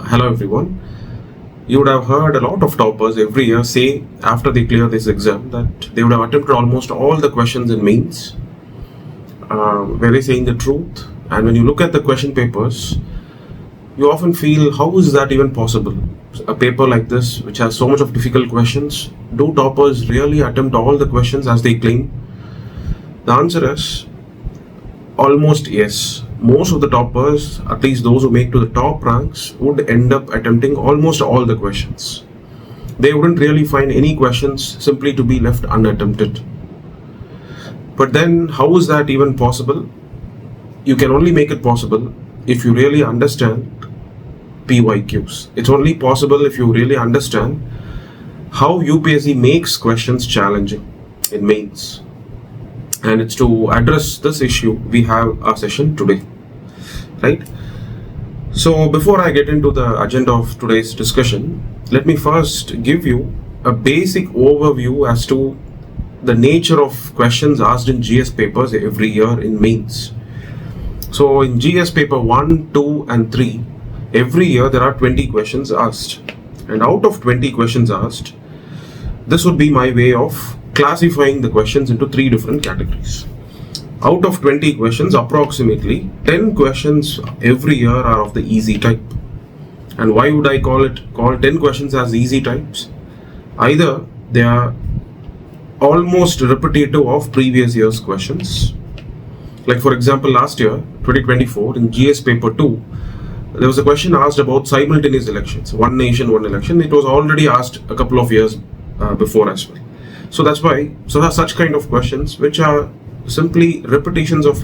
Hello everyone. You would have heard a lot of toppers every year say after they clear this exam that they would have attempted almost all the questions in mains, where they're saying the truth. And when you look at the question papers, you often feel, how is that even possible? A paper like this, which has so much of difficult questions, do toppers really attempt all the questions as they claim? The answer is almost yes. Most of the toppers, at least those who make to the top ranks, would end up attempting almost all the questions. They wouldn't really find any questions simply to be left unattempted. But then, how is that even possible? You can only make it possible if you really understand PYQs. It's only possible if you really understand how UPSC makes questions challenging in mains. And it's to address this issue we have our session today, right? So before I get into the agenda of today's discussion, let me first give you a basic overview as to the nature of questions asked in GS papers every year in mains. So in GS paper 1, 2 and 3, every year there are 20 questions asked. And out of 20 questions asked, this would be my way of classifying the questions into three different categories. Out of 20 questions, approximately 10 questions every year are of the easy type. And why would I call 10 questions as easy types? Either they are almost repetitive of previous year's questions. Like for example, last year, 2024, in GS paper 2, there was a question asked about simultaneous elections, one nation, one election. It was already asked a couple of years before as well. So that's why, there are such kind of questions which are simply repetitions of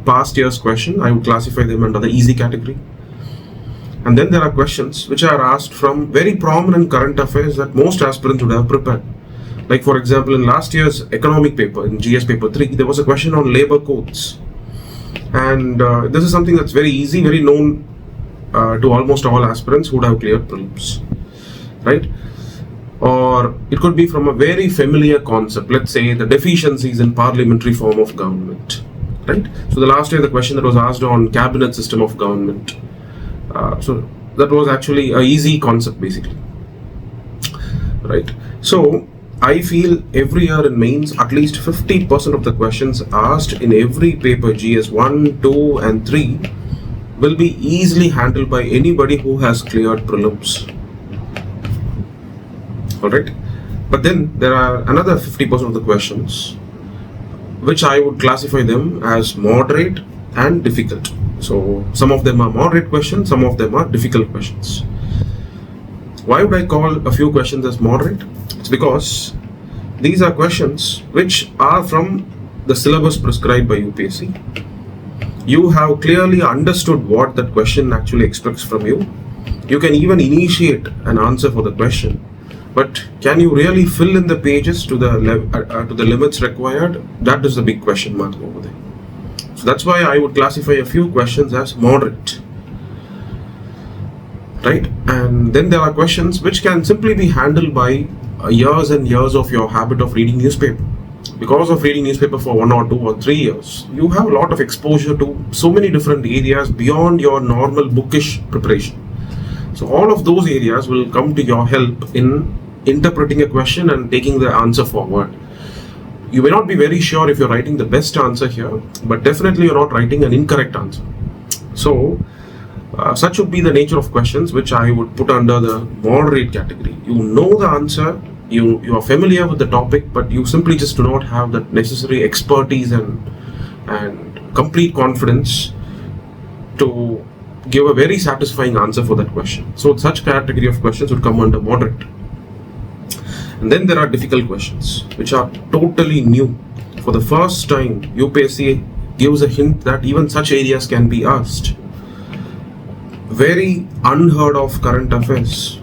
past year's question. I would classify them under the easy category. And then there are questions which are asked from very prominent current affairs that most aspirants would have prepared. Like for example, in last year's economic paper, in GS paper 3, there was a question on labor codes. And this is something that's very easy, very known to almost all aspirants who would have cleared prelims, right? Or it could be from a very familiar concept, let's say the deficiencies in parliamentary form of government, right? So the last year the question that was asked on cabinet system of government, so that was actually an easy concept basically, right? So I feel every year in mains, at least 50% of the questions asked in every paper GS 1, 2 and 3 will be easily handled by anybody who has cleared prelims. Alright, but then there are another 50% of the questions which I would classify them as moderate and difficult. So some of them are moderate questions, some of them are difficult questions. Why would I call a few questions as moderate? It's because these are questions which are from the syllabus prescribed by UPSC. You have clearly understood what that question actually expects from you. You can even initiate an answer for the question. But can you really fill in the pages to the limits required? That is the big question mark over there. So that's why I would classify a few questions as moderate, right? And then there are questions which can simply be handled by years and years of your habit of reading newspaper. Because of reading newspaper for 1 or 2 or 3 years, you have a lot of exposure to so many different areas beyond your normal bookish preparation. So all of those areas will come to your help in interpreting a question and taking the answer forward. You may not be very sure if you're writing the best answer here, but definitely you're not writing an incorrect answer. So such would be the nature of questions which I would put under the moderate category. You know the answer, you are familiar with the topic, but you simply just do not have that necessary expertise and complete confidence to give a very satisfying answer for that question. So such category of questions would come under moderate. And then there are difficult questions which are totally new. For the first time, UPSC gives a hint that even such areas can be asked. Very unheard of current affairs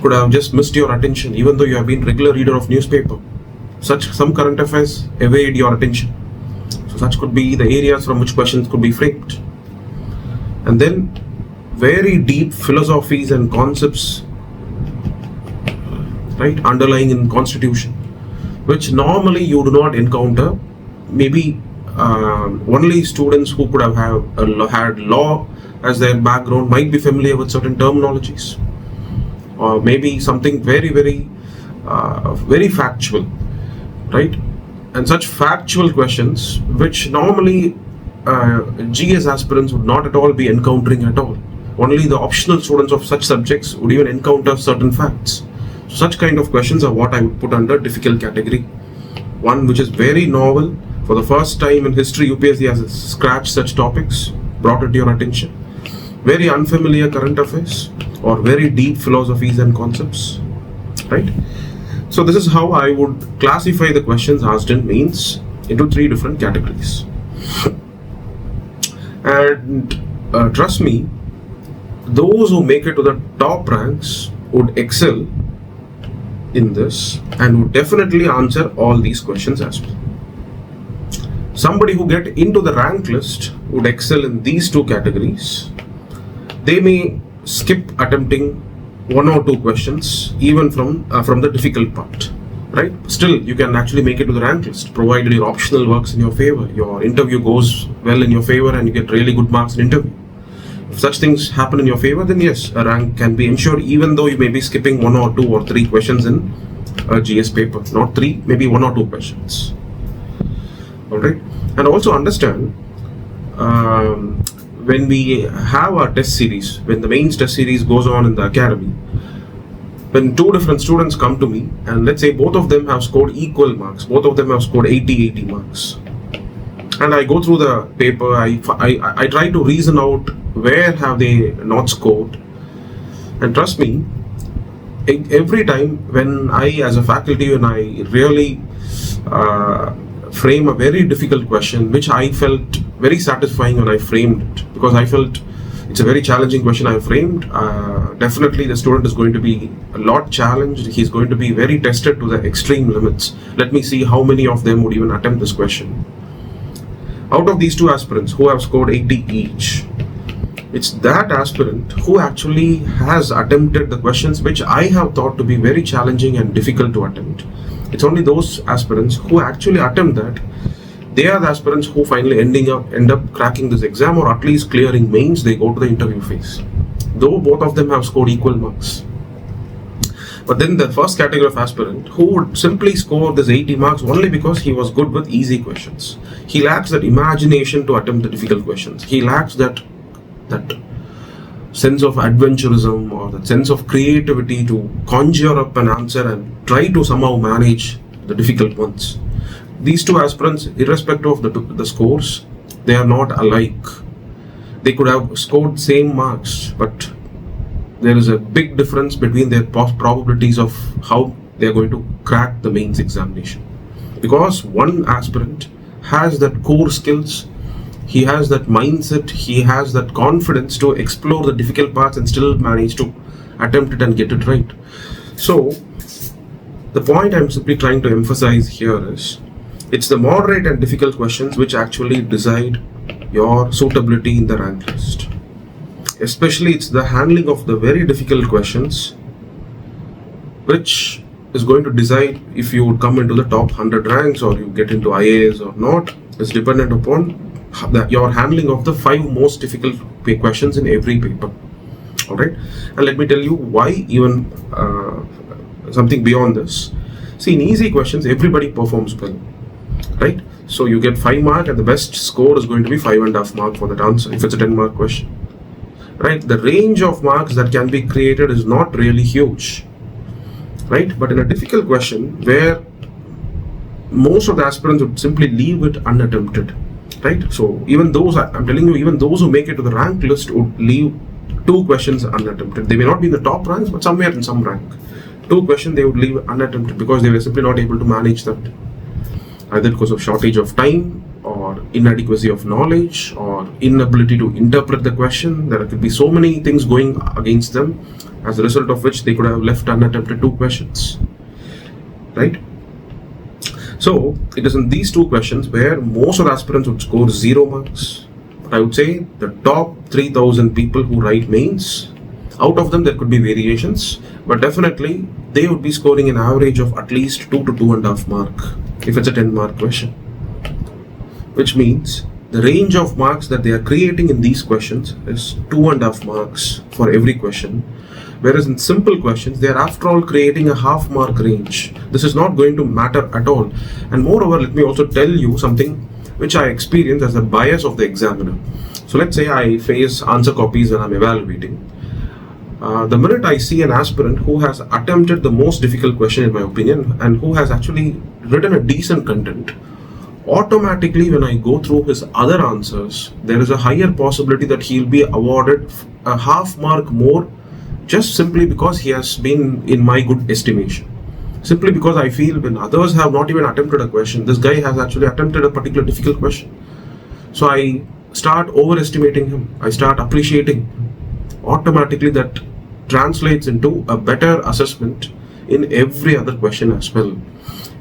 could have just missed your attention even though you have been regular reader of newspaper. Some current affairs evade your attention. So such could be the areas from which questions could be framed. And then very deep philosophies and concepts, right, underlying in constitution, which normally you do not encounter. Maybe only students who could have had law as their background might be familiar with certain terminologies, or maybe something very factual, right? And such factual questions which normally GS aspirants would not at all be encountering at all. Only the optional students of such subjects would even encounter certain facts. So such kind of questions are what I would put under difficult category. One which is very novel. For the first time in history, UPSC has scratched such topics, brought it to your attention. Very unfamiliar current affairs or very deep philosophies and concepts, right? So this is how I would classify the questions asked in mains into 3 different categories. And trust me, those who make it to the top ranks would excel in this and would definitely answer all these questions as well. Somebody who get into the rank list would excel in these 2 categories. They may skip attempting 1 or 2 questions even from the difficult part, right? Still, you can actually make it to the rank list provided your optional works in your favor, your interview goes well in your favor, and you get really good marks in interview. If such things happen in your favor, then yes, a rank can be ensured even though you may be skipping 1 or 2 or 3 questions in a GS paper. Not 3, maybe 1 or 2 questions. Alright, and also understand when we have our test series, when the mains test series goes on in the academy, when 2 different students come to me and let's say both of them have scored equal marks, both of them have scored 80 marks, and I go through the paper, I try to reason out where have they not scored, and trust me, every time when I as a faculty, when I really frame a very difficult question which I felt very satisfying when I framed it, because I felt it's a very challenging question I framed. Definitely the student is going to be a lot challenged, he's going to be very tested to the extreme limits. Let me see how many of them would even attempt this question. Out of these 2 aspirants who have scored 80 each, it's that aspirant who actually has attempted the questions which I have thought to be very challenging and difficult to attempt. It's only those aspirants who actually attempt that. They are the aspirants who finally end up cracking this exam, or at least clearing mains. They go to the interview phase, though both of them have scored equal marks. But then the first category of aspirant who would simply score this 80 marks only because he was good with easy questions. He lacks that imagination to attempt the difficult questions. He lacks that sense of adventurism or that sense of creativity to conjure up an answer and try to somehow manage the difficult ones. These 2 aspirants, irrespective of the scores, they are not alike. They could have scored same marks, but there is a big difference between their probabilities of how they are going to crack the mains examination. Because one aspirant has that core skills, he has that mindset, he has that confidence to explore the difficult parts and still manage to attempt it and get it right. So, the point I'm simply trying to emphasize here is, it's the moderate and difficult questions which actually decide your suitability in the rank list. Especially it's the handling of the very difficult questions which is going to decide if you would come into the top 100 ranks or you get into IAS or not. It's dependent upon your handling of the 5 most difficult questions in every paper. Alright, and let me tell you why even something beyond this. See, in easy questions everybody performs well, right? So you get 5 mark and the best score is going to be 5.5 mark for that answer if it's a 10 mark question, right? The range of marks that can be created is not really huge, right? But in a difficult question where most of the aspirants would simply leave it unattempted, right? So even those, I'm telling you, even those who make it to the rank list would leave 2 questions unattempted. They may not be in the top ranks, but somewhere in some rank. 2 questions they would leave unattempted because they were simply not able to manage that, either because of shortage of time or inadequacy of knowledge or inability to interpret the question. There could be so many things going against them, as a result of which they could have left unattempted 2 questions, right? So it is in these 2 questions where most of the aspirants would score 0 marks. But I would say the top 3,000 people who write mains, out of them there could be variations, but definitely they would be scoring an average of at least 2 to 2.5 mark if it's a 10 mark question. Which means the range of marks that they are creating in these questions is 2.5 marks for every question. Whereas in simple questions, they are after all creating a half mark range. This is not going to matter at all. And moreover, let me also tell you something which I experience as a bias of the examiner. So let's say I face answer copies when I'm evaluating. The minute I see an aspirant who has attempted the most difficult question in my opinion and who has actually written a decent content, automatically when I go through his other answers, there is a higher possibility that he'll be awarded a half mark more just simply because he has been in my good estimation. Simply because I feel when others have not even attempted a question, this guy has actually attempted a particular difficult question. So I start overestimating him. I start appreciating him. Automatically that translates into a better assessment in every other question as well.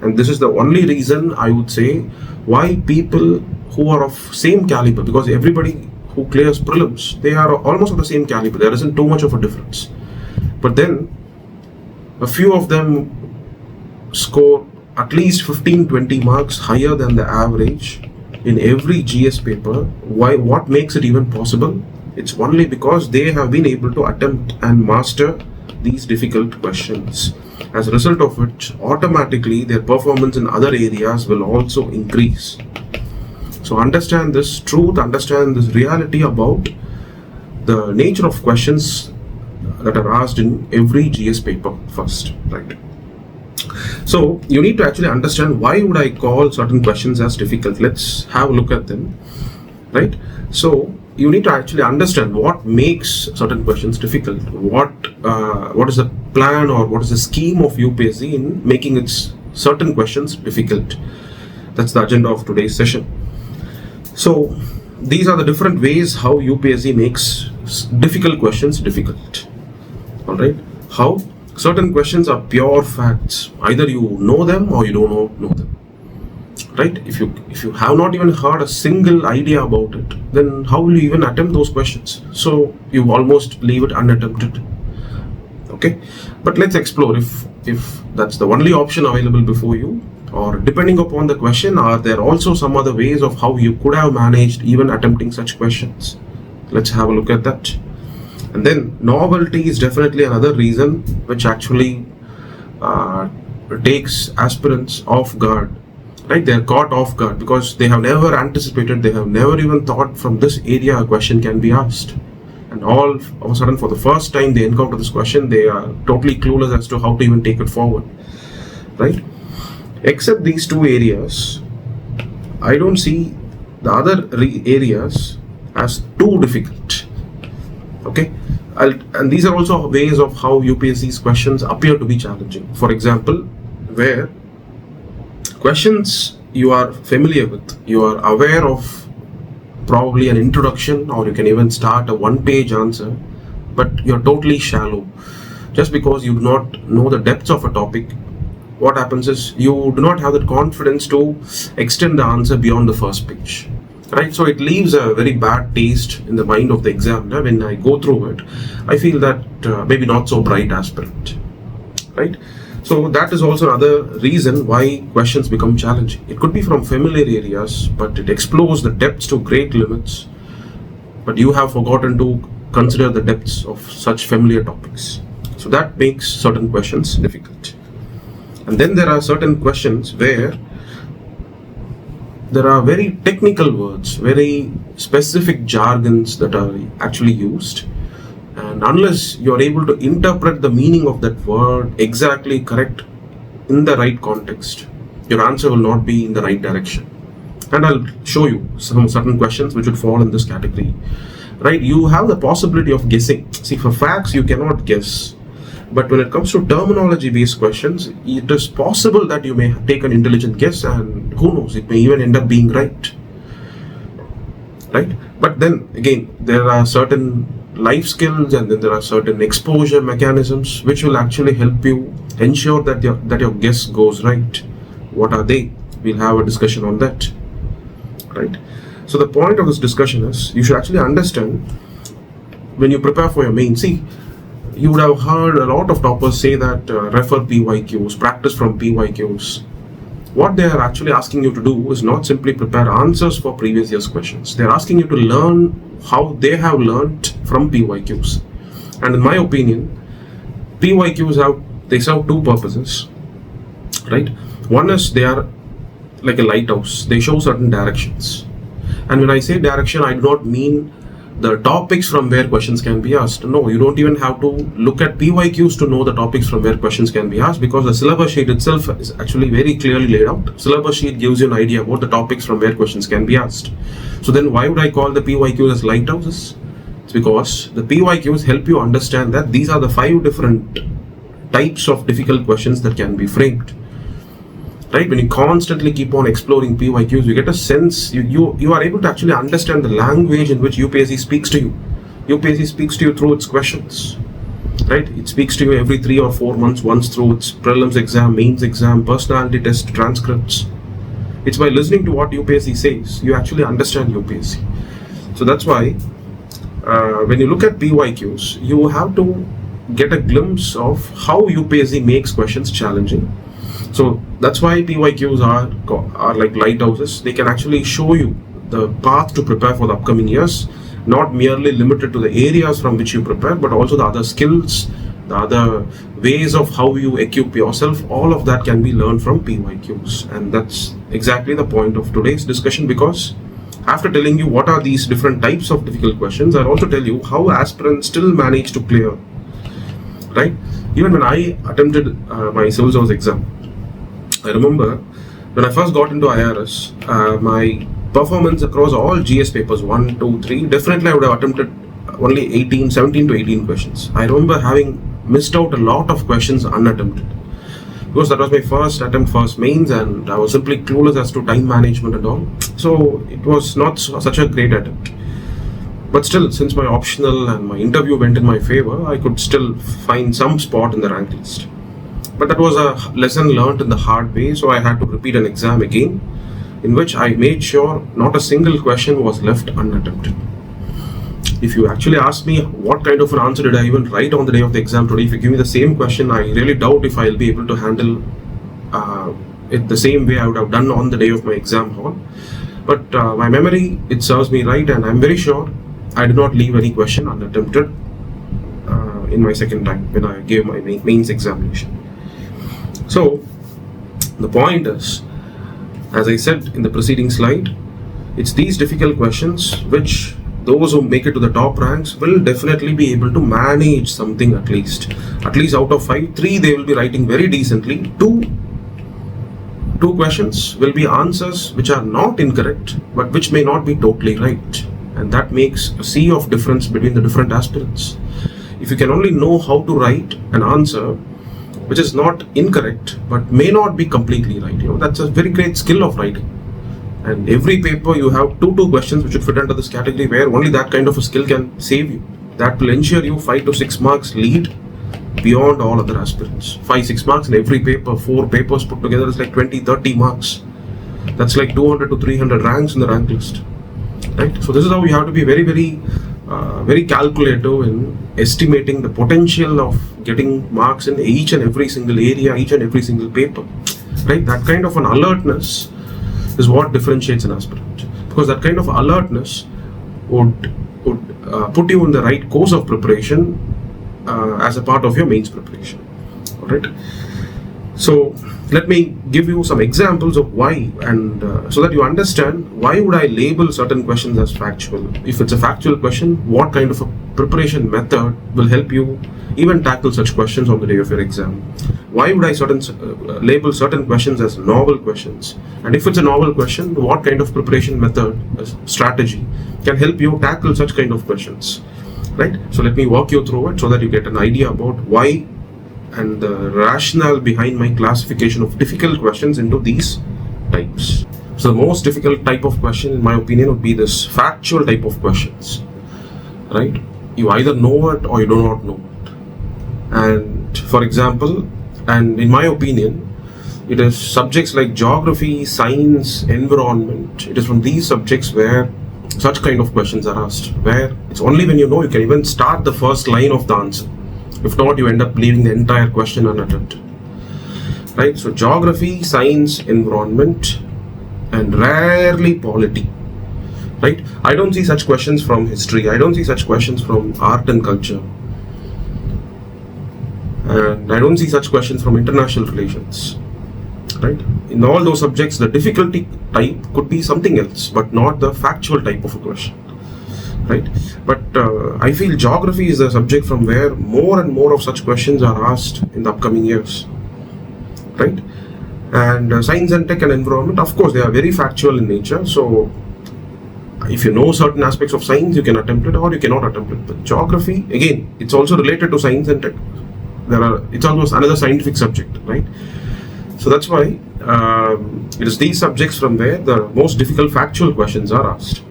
And this is the only reason I would say why people who are of same caliber, because everybody who clears prelims, they are almost of the same caliber. There isn't too much of a difference. But then a few of them score at least 15-20 marks higher than the average in every GS paper. Why? What makes it even possible? It's only because they have been able to attempt and master these difficult questions. As a result of which, automatically their performance in other areas will also increase. So understand this truth, understand this reality about the nature of questions that are asked in every GS paper first, right? So you need to actually understand why would I call certain questions as difficult. Let's have a look at them, right? So you need to actually understand what makes certain questions difficult. What is the plan or what is the scheme of UPSC in making its certain questions difficult? That's the agenda of today's session. So these are the different ways how UPSC makes difficult questions difficult. All right. How? Certain questions are pure facts. Either you know them or you don't know them. Right? If you have not even heard a single idea about it, then how will you even attempt those questions? So you almost leave it unattempted. Okay? But let's explore if that's the only option available before you, or depending upon the question, are there also some other ways of how you could have managed even attempting such questions? Let's have a look at that. And then novelty is definitely another reason which actually takes aspirants off guard. Right, they are caught off guard because they have never anticipated, they have never even thought from this area a question can be asked. And all of a sudden, for the first time they encounter this question, they are totally clueless as to how to even take it forward. Right? Except these two areas, I don't see the other areas as too difficult. Okay? And these are also ways of how UPSC's questions appear to be challenging. For example, where questions you are familiar with, you are aware of probably an introduction, or you can even start a one-page answer, but you're totally shallow. Just because you do not know the depths of a topic, what happens is you do not have the confidence to extend the answer beyond the first page. Right? So it leaves a very bad taste in the mind of the examiner. When I go through it, I feel that maybe not so bright aspirant. Right? So that is also another reason why questions become challenging. It could be from familiar areas, but it explores the depths to great limits. But you have forgotten to consider the depths of such familiar topics. So that makes certain questions difficult. And then there are certain questions where there are very technical words, very specific jargons that are actually used. And unless you're able to interpret the meaning of that word exactly correct in the right context, your answer will not be in the right direction. And I'll show you some certain questions which would fall in this category. Right? You have the possibility of guessing. See, for facts, you cannot guess. But when it comes to terminology-based questions, it is possible that you may take an intelligent guess, and who knows, it may even end up being right. Right? But then again, there are certain life skills and then there are certain exposure mechanisms which will actually help you ensure that your guess goes right. What are they? We'll have a discussion on that. Right? So the point of this discussion is you should actually understand when you prepare for your main. See, you would have heard a lot of toppers say that refer PYQs, practice from PYQs. what they are actually asking you to do is not simply prepare answers for previous year's questions. They're asking you to learn how they have learnt from PYQs. And in my opinion, PYQs serve two purposes, right? One is they are like a lighthouse. They show certain directions. And when I say direction, I do not mean the topics from where questions can be asked. No, you don't even have to look at PYQs to know the topics from where questions can be asked, because the syllabus sheet itself is actually very clearly laid out. Syllabus sheet gives you an idea about the topics from where questions can be asked. So then why would I call the PYQs as lighthouses? It's because the PYQs help you understand that these are the 5 different types of difficult questions that can be framed. Right? When you constantly keep on exploring PYQs, you get a sense, you are able to actually understand the language in which UPSC speaks to you. UPSC speaks to you through its questions. Right? It speaks to you every 3 or 4 months, once through its prelims exam, mains exam, personality test, transcripts. It's by listening to what UPSC says, you actually understand UPSC. So that's why when you look at PYQs, you have to get a glimpse of how UPSC makes questions challenging. So that's why PYQs are like lighthouses. They can actually show you the path to prepare for the upcoming years, not merely limited to the areas from which you prepare, but also the other skills, the other ways of how you equip yourself. All of that can be learned from PYQs. And that's exactly the point of today's discussion, because after telling you what are these different types of difficult questions, I'll also tell you how aspirants still manage to clear. Right? Even when I attempted my civil service exam, I remember when I first got into IRS, my performance across all GS papers 1, 2, 3, definitely I would have attempted only 17 to 18 questions. I remember having missed out a lot of questions unattempted, because that was my first attempt, first mains, and I was simply clueless as to time management and all. So it was not such a great attempt. But still, since my optional and my interview went in my favor, I could still find some spot in the rank list. But that was a lesson learned in the hard way, so I had to repeat an exam again, in which I made sure not a single question was left unattempted. If you actually ask me what kind of an answer did I even write on the day of the exam today, if you give me the same question, I really doubt if I'll be able to handle it the same way I would have done on the day of my exam hall. But my memory, it serves me right, and I'm very sure I did not leave any question unattempted in my second time when I gave my mains examination. So the point is, as I said in the preceding slide, it's these difficult questions which those who make it to the top ranks will definitely be able to manage something at least. At least out of 5, 3 they will be writing very decently. Two questions will be answers which are not incorrect, but which may not be totally right. And that makes a sea of difference between the different aspirants. If you can only know how to write an answer which is not incorrect but may not be completely right, that's a very great skill of writing. And every paper you have 2 questions which should fit under this category, where only that kind of a skill can save you. That will ensure you 5 to 6 marks lead beyond all other aspirants. 5-6 marks in every paper, 4 papers put together is like 20-30 marks. That's like 200 to 300 ranks in the rank list. Right? So this is how we have to be very, very calculative in estimating the potential of getting marks in each and every single area, each and every single paper. Right? That kind of an alertness is what differentiates an aspirant, because that kind of alertness would put you in the right course of preparation as a part of your mains preparation. All right. So let me give you some examples of why, and so that you understand why would I label certain questions as factual. If it's a factual question, what kind of a preparation method will help you even tackle such questions on the day of your exam? Why would I label certain questions as novel questions? And if it's a novel question, what kind of preparation method, strategy can help you tackle such kind of questions? Right? So let me walk you through it so that you get an idea about why and the rationale behind my classification of difficult questions into these types. So the most difficult type of question, in my opinion, would be this factual type of questions. Right? You either know it or you do not know it. And for example, and in my opinion, it is subjects like geography, science, environment. It is from these subjects where such kind of questions are asked, where it's only when you know you can even start the first line of the answer. If not, you end up leaving the entire question unattempted. right? So geography, science, environment, and rarely polity, right? I don't see such questions from history. I don't see such questions from art and culture. And I don't see such questions from international relations, right? In all those subjects, the difficulty type could be something else, but not the factual type of a question, right? But I feel geography is a subject from where more and more of such questions are asked in the upcoming years, right? And science and tech and environment, of course, they are very factual in nature. So if you know certain aspects of science, you can attempt it or you cannot attempt it. But geography, again, it's also related to science and tech. It's almost another scientific subject, right? So that's why it is these subjects from where the most difficult factual questions are asked.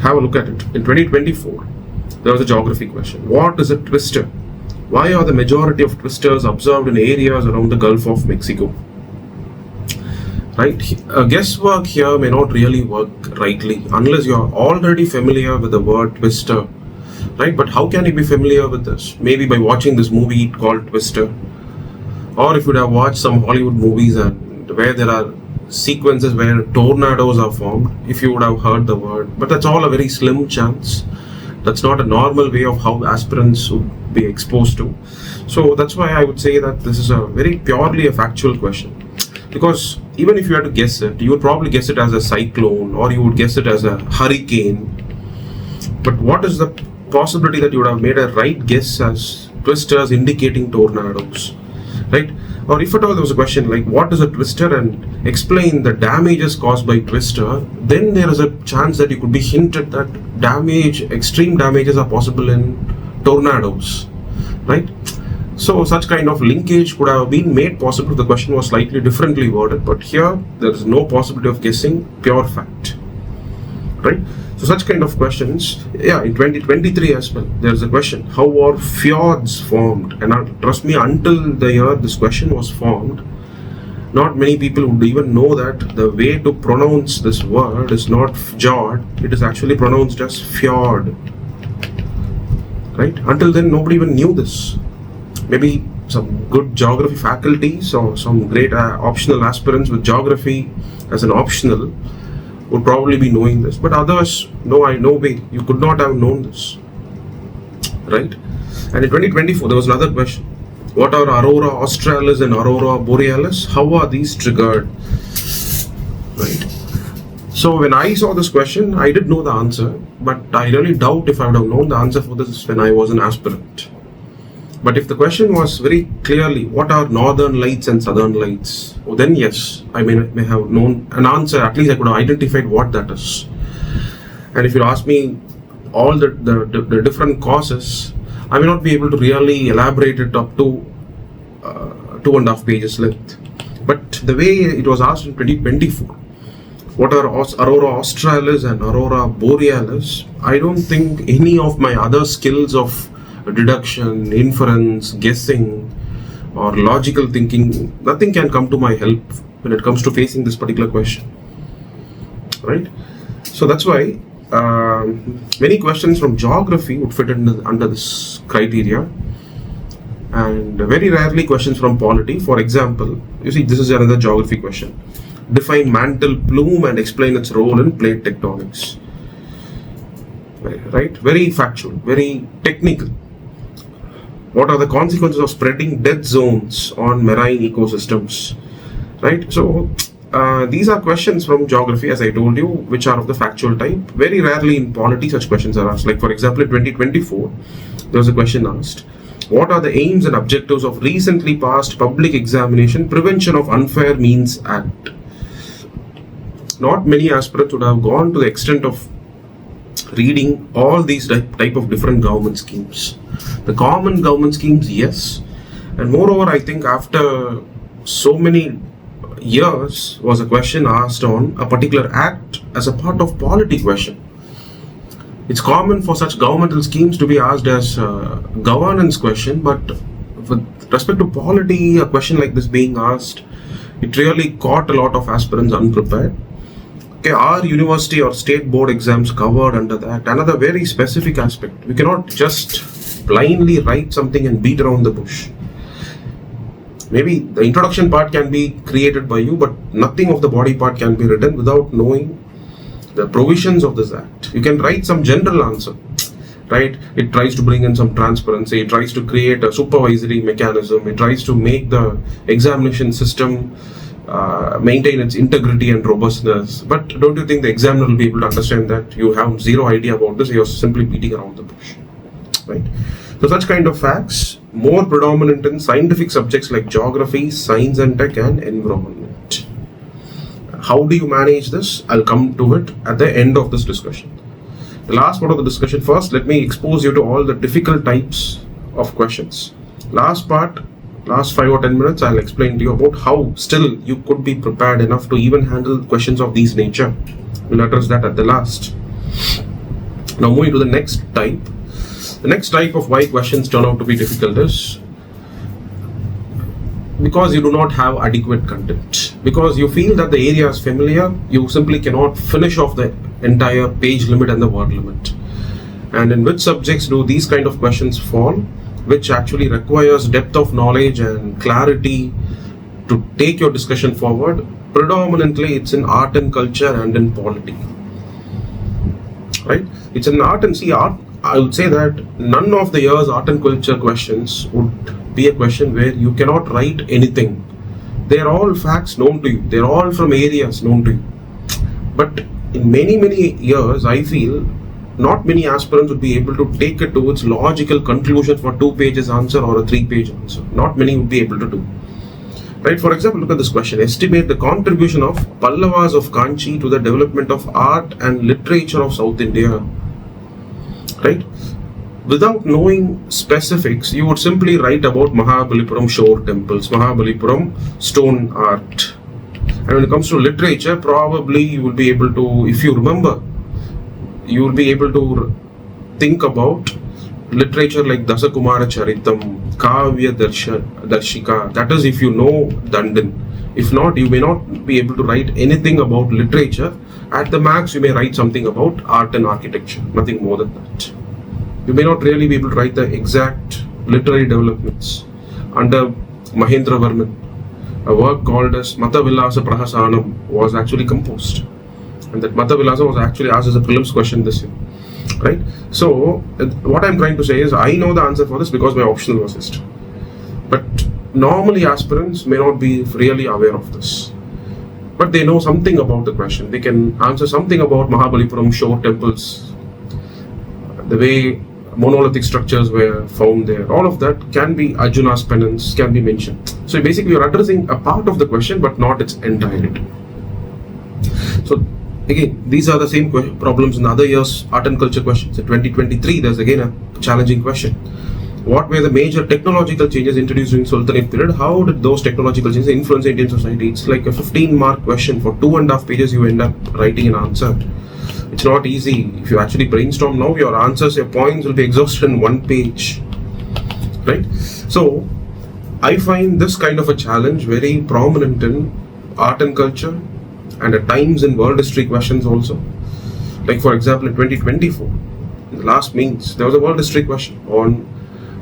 Have a look at it. In 2024, there was a geography question. What is a twister? Why are the majority of twisters observed in areas around the Gulf of Mexico? Right? Guesswork here may not really work rightly unless you are already familiar with the word twister. Right? But how can you be familiar with this? Maybe by watching this movie called Twister. Or if you would have watched some Hollywood movies and where there are sequences where tornadoes are formed, if you would have heard the word. But that's all a very slim chance. That's not a normal way of how aspirants would be exposed to. So that's why I would say that this is a very purely a factual question. Because even if you had to guess it, you would probably guess it as a cyclone or you would guess it as a hurricane. But what is the possibility that you would have made a right guess as twisters indicating tornadoes, right? Or if at all there was a question like what is a twister and explain the damages caused by twister, then there is a chance that you could be hinted that extreme damages are possible in tornadoes, right? So such kind of linkage could have been made possible if the question was slightly differently worded, but here there is no possibility of guessing, pure fact, right? So such kind of questions, yeah, in 2023 as well, there is a question, how are fjords formed? And trust me, until the year this question was formed, not many people would even know that the way to pronounce this word is not fjord, it is actually pronounced as fjord, right? Until then, nobody even knew this. Maybe some good geography faculties or some great optional aspirants with geography as an optional would probably be knowing this, but others, no way, you could not have known this, right? And in 2024, there was another question. What are Aurora Australis and Aurora Borealis? How are these triggered? Right? So when I saw this question, I did know the answer, but I really doubt if I would have known the answer for this when I was an aspirant. But if the question was very clearly, what are northern lights and southern lights? Oh, then yes, I may have known an answer. At least I could have identified what that is. And if you ask me all the different causes, I may not be able to really elaborate it up to 2.5 pages length. But the way it was asked in 2024, what are Aurora Australis and Aurora Borealis? I don't think any of my other skills of deduction, inference, guessing, or logical thinking, nothing can come to my help when it comes to facing this particular question, right? So that's why many questions from geography would fit under this criteria, and very rarely questions from polity. For example, you see, this is another geography question. Define mantle plume and explain its role in plate tectonics, right? Very factual, very technical. What are the consequences of spreading dead zones on marine ecosystems, right? So these are questions from geography, as I told you, which are of the factual type. Very rarely in polity such questions are asked. Like for example, in 2024, there was a question asked, what are the aims and objectives of recently passed public examination Prevention of Unfair Means Act? Not many aspirants would have gone to the extent of reading all these type of different government schemes. The common government schemes, yes, and moreover, I think after so many years was a question asked on a particular act as a part of polity question. It's common for such governmental schemes to be asked as a governance question, but with respect to polity, a question like this being asked, it really caught a lot of aspirants unprepared. Okay, are university or state board exams covered under that? Another very specific aspect. We cannot just blindly write something and beat around the bush. Maybe the introduction part can be created by you, but nothing of the body part can be written without knowing the provisions of this act. You can write some general answer, right? It tries to bring in some transparency, it tries to create a supervisory mechanism, it tries to make the examination system maintain its integrity and robustness. But don't you think the examiner will be able to understand that you have zero idea about this, you're simply beating around the bush, right? So such kind of facts more predominant in scientific subjects like geography, science and tech, and environment. How do you manage this? I'll come to it at the end of this discussion. The last part of the discussion, first let me expose you to all the difficult types of questions. Last 5 or 10 minutes, I'll explain to you about how still you could be prepared enough to even handle questions of this nature. We'll address that at the last. Now moving to the next type. The next type of why questions turn out to be difficult is because you do not have adequate content. Because you feel that the area is familiar, you simply cannot finish off the entire page limit and the word limit. And in which subjects do these kind of questions fall, which actually requires depth of knowledge and clarity to take your discussion forward? Predominantly it's in art and culture and in polity, right? It's in art and art. I would say that none of the year's art and culture questions would be a question where you cannot write anything. They're all facts known to you. They're all from areas known to you. But in many years, I feel not many aspirants would be able to take it to its logical conclusion for 2 pages answer or a 3-page answer. Not many would be able to do. Right? For example, look at this question. Estimate the contribution of Pallavas of Kanchi to the development of art and literature of South India. Right? Without knowing specifics, you would simply write about Mahabalipuram shore temples, Mahabalipuram stone art. And when it comes to literature, probably you will be able to, if you remember, you will be able to think about literature like Dasakumara Charitam, Kavya Darshika. That is if you know Dandan. If not, you may not be able to write anything about literature. At the max, you may write something about art and architecture, nothing more than that. You may not really be able to write the exact literary developments. Under Mahendra Varman, a work called as Matavilasa Prahasanam was actually composed. And that Matavilasa was actually asked as a prelims question this year. Right? So, what I'm trying to say is, I know the answer for this because my optional was history. But normally aspirants may not be really aware of this. But they know something about the question. They can answer something about Mahabalipuram shore temples, the way monolithic structures were found there. All of that can be Arjuna's penance, can be mentioned. So basically you're addressing a part of the question but not its entirety. So again, these are the same problems in other years' art and culture questions. In 2023, there's again a challenging question. What were the major technological changes introduced during Sultanate period? How did those technological changes influence Indian society? It's like a 15-mark question. For 2.5 pages, you end up writing an answer. It's not easy. If you actually brainstorm now, your answers, your points will be exhausted in 1 page. Right? So, I find this kind of a challenge very prominent in art and culture and at times in world history questions also. Like for example, in 2024, in the last means, there was a world history question on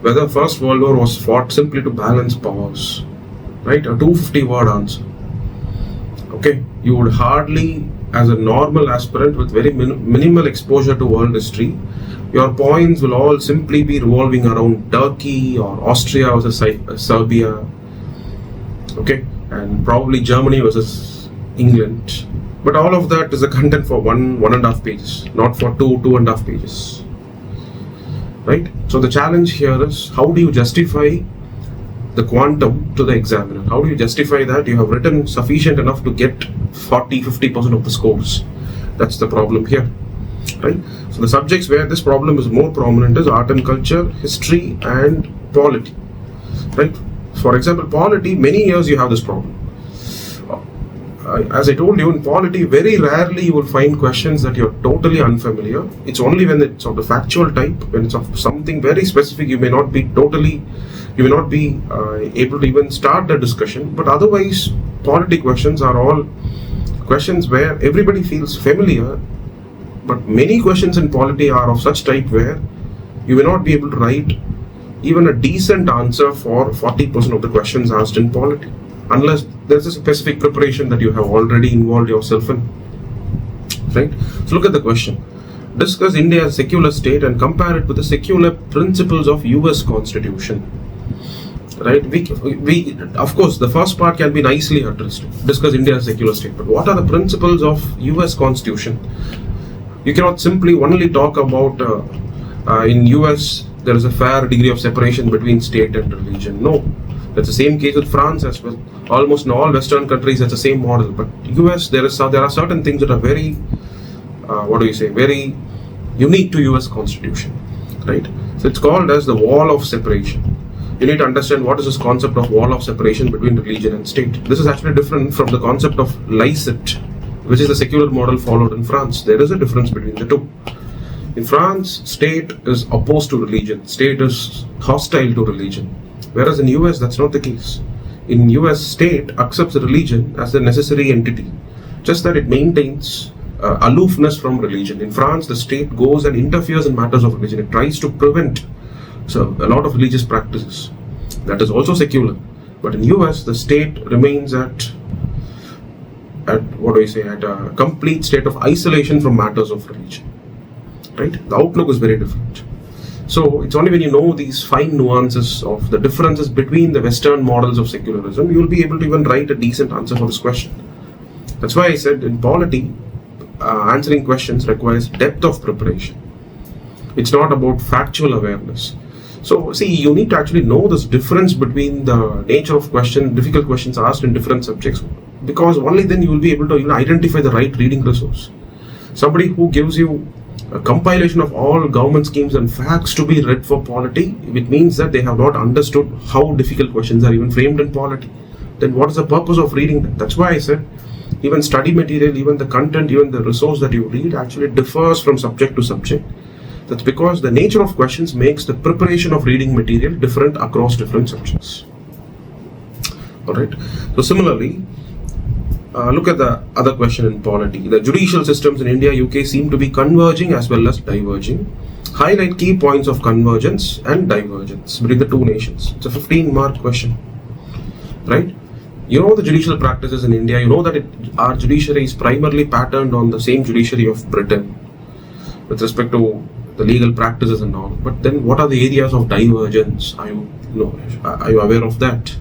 whether First World War was fought simply to balance powers, right? A 250-word answer. Okay, you would hardly, as a normal aspirant with very minimal exposure to world history, your points will all simply be revolving around Turkey or Austria versus Serbia, okay, and probably Germany versus England. But all of that is a content for 1.5 pages, not for 2.5 pages. Right? So the challenge here is, how do you justify the quantum to the examiner? How do you justify that you have written sufficient enough to get 40-50% of the scores? That's the problem here. Right? So the subjects where this problem is more prominent is art and culture, history and polity. Right? For example, polity, many years you have this problem. As I told you, in polity, very rarely you will find questions that you're totally unfamiliar. It's only when it's of the factual type, when it's of something very specific, you may not be able to even start the discussion. But otherwise, polity questions are all questions where everybody feels familiar. But many questions in polity are of such type where you may not be able to write even a decent answer for 40% of the questions asked in polity, unless there's a specific preparation that you have already involved yourself in. Right? So look at the question. Discuss India as a secular state and compare it with the secular principles of US Constitution. Right? We of course, the first part can be nicely addressed. Discuss India as a secular state. But what are the principles of US Constitution? You cannot simply only talk about in US there is a fair degree of separation between state and religion. No. That's the same case with France as well. Almost in all Western countries, that's the same model. But US, there are certain things that are very, very unique to US Constitution, right? So it's called as the wall of separation. You need to understand what is this concept of wall of separation between religion and state. This is actually different from the concept of licet, which is the secular model followed in France. There is a difference between the two. In France, state is opposed to religion. State is hostile to religion. Whereas in US, that's not the case. In US, state accepts religion as a necessary entity, just that it maintains aloofness from religion. In France, the state goes and interferes in matters of religion. It tries to prevent a lot of religious practices. That is also secular. But in US, the state remains at a complete state of isolation from matters of religion. Right? The outlook is very different. So it's only when you know these fine nuances of the differences between the Western models of secularism, you will be able to even write a decent answer for this question. That's why I said in polity, answering questions requires depth of preparation. It's not about factual awareness. So see, you need to actually know this difference between the nature of difficult questions asked in different subjects, because only then you will be able to even identify the right reading resource. Somebody who gives you a compilation of all government schemes and facts to be read for polity, it means that they have not understood how difficult questions are even framed in polity. Then what is the purpose of reading them? That's why I said even study material, even the content, even the resource that you read actually differs from subject to subject. That's because the nature of questions makes the preparation of reading material different across different subjects. Alright, so similarly, look at the other question in polity. The judicial systems in India, UK seem to be converging as well as diverging. Highlight key points of convergence and divergence between the two nations. It's a 15-mark question, right? You know the judicial practices in India. You know that our judiciary is primarily patterned on the same judiciary of Britain with respect to the legal practices and all. But then what are the areas of divergence? Are you aware of that?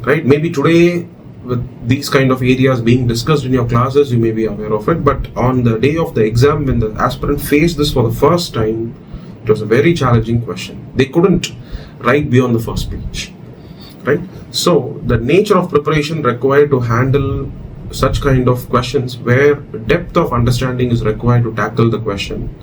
Right? Maybe today, with these kind of areas being discussed in your classes, you may be aware of it, but on the day of the exam, when the aspirant faced this for the first time, it was a very challenging question. They couldn't write beyond the first page, right? So the nature of preparation required to handle such kind of questions, where depth of understanding is required to tackle the question,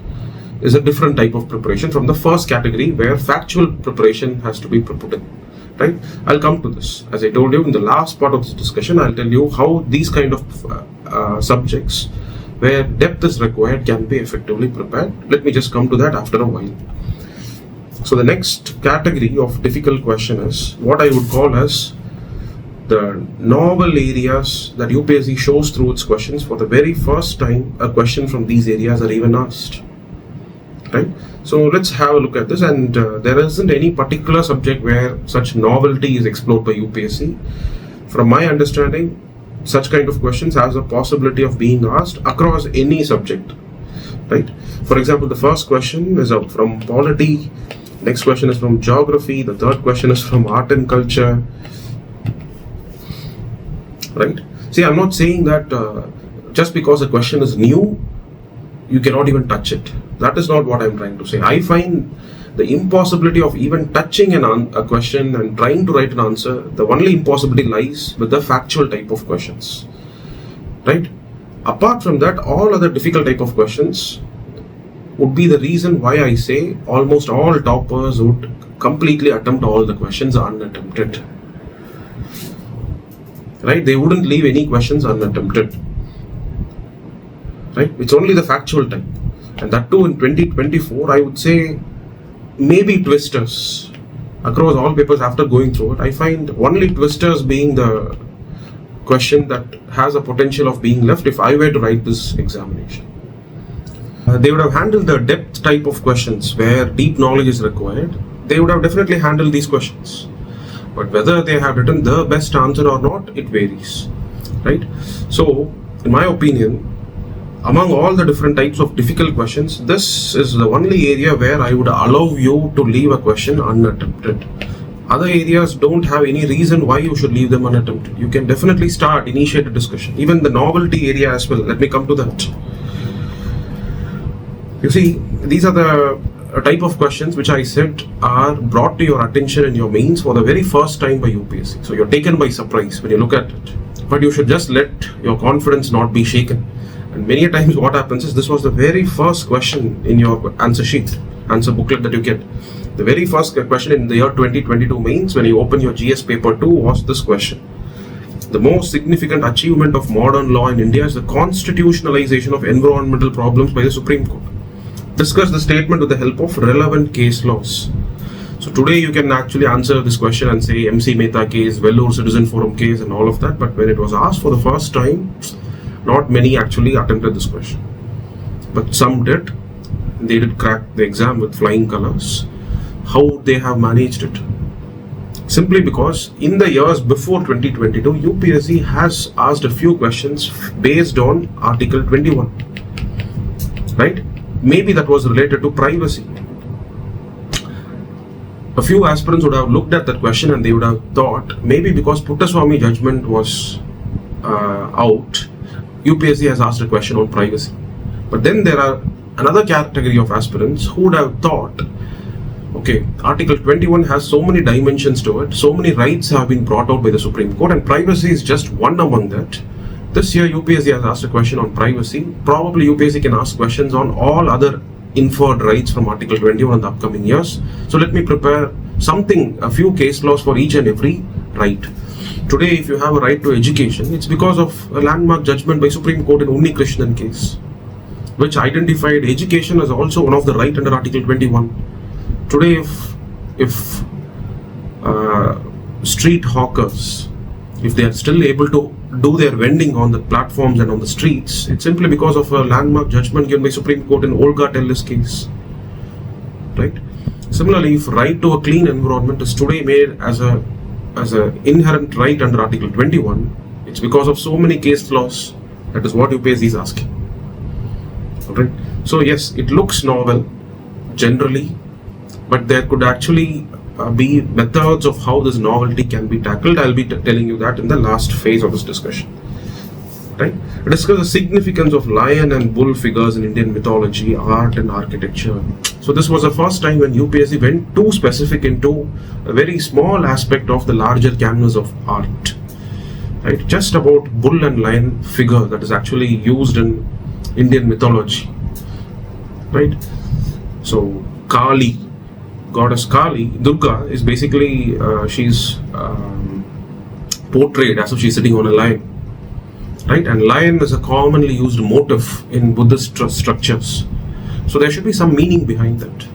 is a different type of preparation from the first category, where factual preparation has to be put in. Right? I'll come to this. As I told you in the last part of this discussion, I'll tell you how these kind of subjects where depth is required can be effectively prepared. Let me just come to that after a while. So the next category of difficult question is what I would call as the novel areas that UPSC shows through its questions. For the very first time, a question from these areas are even asked. Right? So let's have a look at this, and there isn't any particular subject where such novelty is explored by UPSC. From my understanding, such kind of questions has a possibility of being asked across any subject. Right? For example, the first question is from polity, next question is from geography, the third question is from art and culture. Right? See, I'm not saying that just because a question is new, you cannot even touch it. That is not what I'm trying to say. I find the impossibility of even touching a question and trying to write an answer, the only impossibility lies with the factual type of questions. Right? Apart from that, all other difficult type of questions would be the reason why I say almost all toppers would completely attempt all the questions unattempted. Right? They wouldn't leave any questions unattempted. Right? It's only the factual type. And that too in 2024, I would say maybe twisters. Across all papers after going through it, I find only twisters being the question that has a potential of being left if I were to write this examination. They would have handled the depth type of questions where deep knowledge is required. they would have definitely handled these questions. But whether they have written the best answer or not, it varies, right? So, in my opinion, among all the different types of difficult questions, this is the only area where I would allow you to leave a question unattempted. Other areas don't have any reason why you should leave them unattempted. You can definitely initiate a discussion. Even the novelty area as well. Let me come to that. You see, these are the type of questions which I said are brought to your attention in your mains for the very first time by UPSC. So you're taken by surprise when you look at it. But you should just let your confidence not be shaken. And many times what happens is this was the very first question in your answer booklet that you get. The very first question in the year 2022 mains when you open your GS paper 2 was this question. The most significant achievement of modern law in India is the constitutionalization of environmental problems by the Supreme Court. Discuss the statement with the help of relevant case laws. So today you can actually answer this question and say MC Mehta case, Vellore Citizen Forum case and all of that, but when it was asked for the first time, not many actually attempted this question. But some did. They did crack the exam with flying colors. How they have managed it? Simply because in the years before 2022, UPSC has asked a few questions based on Article 21. Right? Maybe that was related to privacy. A few aspirants would have looked at that question and they would have thought maybe because Puttaswamy judgment was out, UPSC has asked a question on privacy. But then there are another category of aspirants who would have thought, okay, Article 21 has so many dimensions to it, so many rights have been brought out by the Supreme Court and privacy is just one among that. This year UPSC has asked a question on privacy. Probably UPSC can ask questions on all other inferred rights from Article 21 in the upcoming years. So let me prepare a few case laws for each and every right. Today, if you have a right to education, it's because of a landmark judgment by Supreme Court in Unni Krishnan case, which identified education as also one of the right under Article 21. Today, if street hawkers, if they are still able to do their vending on the platforms and on the streets, it's simply because of a landmark judgment given by Supreme Court in Olga Tellis case. Right? Similarly, if right to a clean environment is today made as a inherent right under Article 21, it's because of so many case laws. That is what UPSC is asking. Alright? So yes, it looks novel generally, but there could actually be methods of how this novelty can be tackled. I'll be telling you that in the last phase of this discussion. Right? Discuss the significance of lion and bull figures in Indian mythology, art and architecture. So this was the first time when UPSC went too specific into a very small aspect of the larger canvas of art. Right? Just about bull and lion figure that is actually used in Indian mythology. Right? So Kali, goddess Kali, Durga, is basically she's portrayed as if she's sitting on a lion. Right? And lion is a commonly used motif in Buddhist structures. So there should be some meaning behind that.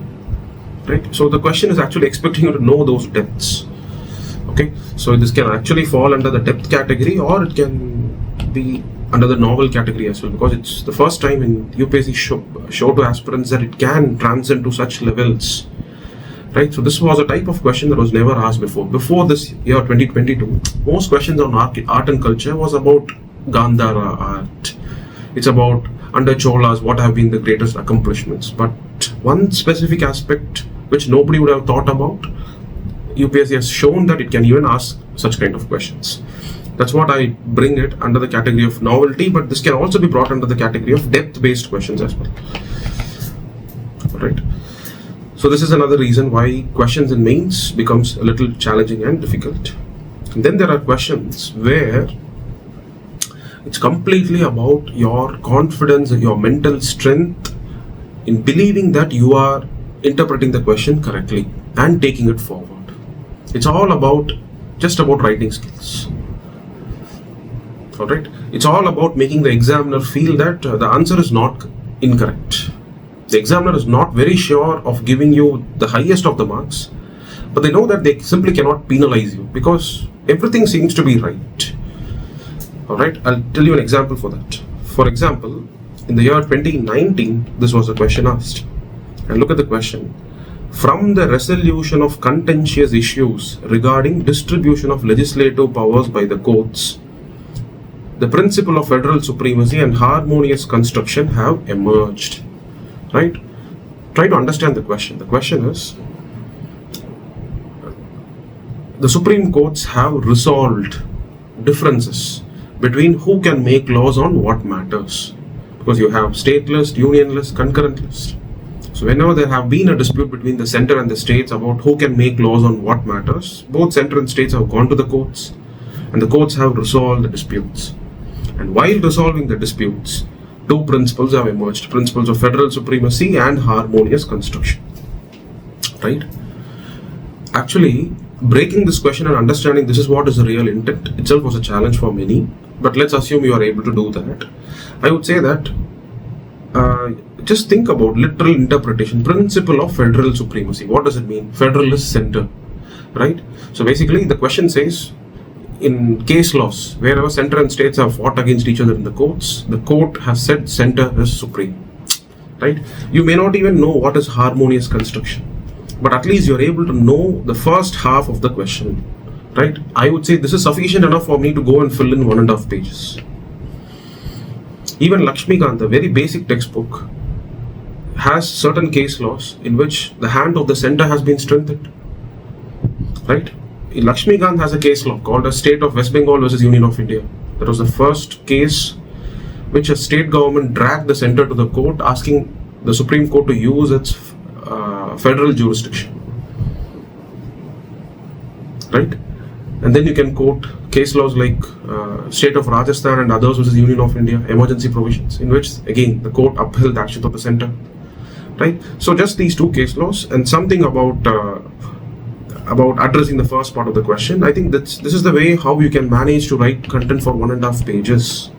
Right? So the question is actually expecting you to know those depths. Okay? So this can actually fall under the depth category or it can be under the novel category as well, because it's the first time in UPSC show to aspirants that it can transcend to such levels. Right? So this was a type of question that was never asked before. Before this year 2022, most questions on art and culture was about Gandhara art. It's about under Cholas what have been the greatest accomplishments. But one specific aspect which nobody would have thought about, UPSC has shown that it can even ask such kind of questions. That's what I bring it under the category of novelty, but this can also be brought under the category of depth-based questions as well. Alright. So this is another reason why questions in mains becomes a little challenging and difficult. And then there are questions where it's completely about your confidence and your mental strength in believing that you are interpreting the question correctly and taking it forward. It's all just about writing skills. Alright? It's all about making the examiner feel that the answer is not incorrect. The examiner is not very sure of giving you the highest of the marks, but they know that they simply cannot penalize you because everything seems to be right. Alright, I'll tell you an example for that. For example, in the year 2019, this was a question asked. And look at the question. from the resolution of contentious issues regarding distribution of legislative powers by the courts, the principle of federal supremacy and harmonious construction have emerged. Right? Try to understand the question. The question is, the Supreme Courts have resolved differences between who can make laws on what matters. Because you have state list, union list, concurrent list. So whenever there have been a dispute between the center and the states about who can make laws on what matters, both center and states have gone to the courts, and the courts have resolved the disputes. And while resolving the disputes, two principles have emerged: principles of federal supremacy and harmonious construction. Right? Actually, breaking this question and understanding this is what is the real intent itself was a challenge for many. But let's assume you are able to do that. I would say that just think about literal interpretation. Principle of federal supremacy. What does it mean? Federalist center. Right? So basically the question says, in case laws, wherever center and states have fought against each other in the courts, the court has said center is supreme. Right? You may not even know what is harmonious construction, but at least you're able to know the first half of the question. Right? I would say this is sufficient enough for me to go and fill in 1.5 pages. Even Lakshmikant, the very basic textbook, has certain case laws in which the hand of the center has been strengthened. Right? Lakshmikant has a case law called the State of West Bengal versus Union of India. That was the first case which a state government dragged the center to the court, asking the Supreme Court to use its federal jurisdiction. Right? And then you can quote case laws like State of Rajasthan and others versus Union of India, emergency provisions, in which again the court upheld the actions of the center. Right? So just these two case laws and something about addressing the first part of the question. I think this is the way how you can manage to write content for 1.5 pages.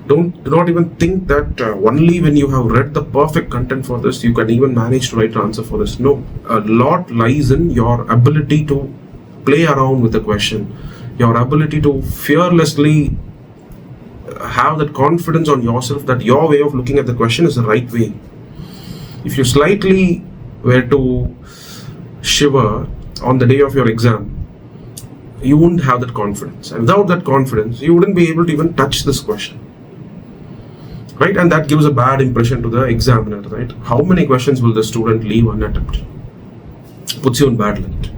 Do not even think that only when you have read the perfect content for this you can even manage to write an answer for this. No, a lot lies in your ability to play around with the question, your ability to fearlessly have that confidence on yourself that your way of looking at the question is the right way. If you slightly were to shiver on the day of your exam, you wouldn't have that confidence, and without that confidence you wouldn't be able to even touch this question. Right? And that gives a bad impression to the examiner. Right? How many questions will the student leave unattempted? Puts you in bad light.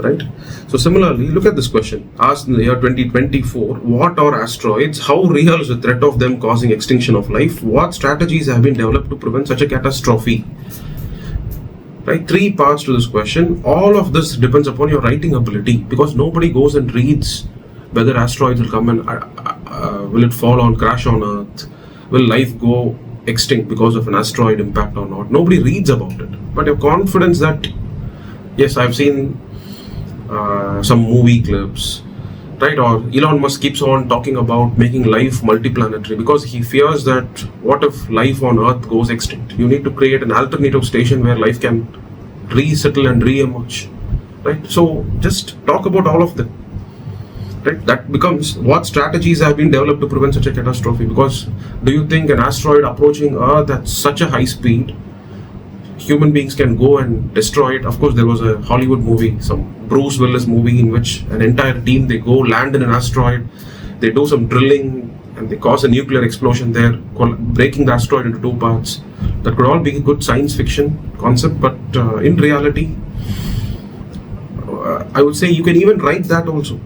Right? So similarly, look at this question. Asked in the year 2024, what are asteroids? How real is the threat of them causing extinction of life? What strategies have been developed to prevent such a catastrophe? Right? 3 parts to this question. All of this depends upon your writing ability, because nobody goes and reads whether asteroids will come and will it fall on, crash on Earth? Will life go extinct because of an asteroid impact or not? Nobody reads about it. But your confidence that, yes, I've seen some movie clips, right? Or Elon Musk keeps on talking about making life multiplanetary because he fears that what if life on Earth goes extinct? You need to create an alternative station where life can resettle and re-emerge, right? So just talk about all of them, right? That becomes what strategies have been developed to prevent such a catastrophe. Because do you think an asteroid approaching Earth at such a high speed, human beings can go and destroy it? Of course, there was a Hollywood movie, some Bruce Willis movie, in which an entire team, they go land in an asteroid, they do some drilling and they cause a nuclear explosion there, breaking the asteroid into 2 parts. That could all be a good science fiction concept, but in reality, I would say you can even write that also,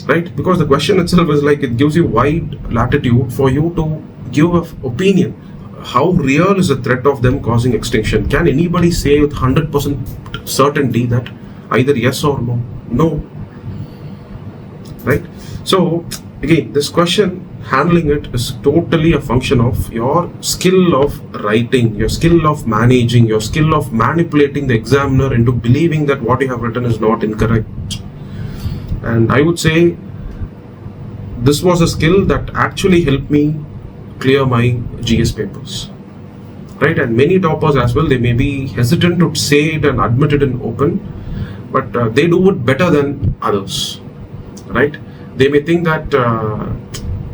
right? Because the question itself is like, it gives you wide latitude for you to give an opinion. How real is the threat of them causing extinction? Can anybody say with 100% certainty that either yes or no? No. Right? So, again, this question, handling it is totally a function of your skill of writing, your skill of managing, your skill of manipulating the examiner into believing that what you have written is not incorrect. And I would say this was a skill that actually helped me clear my GS papers, right? And many toppers as well, they may be hesitant to say it and admit it in open, but they do it better than others, right? They may think that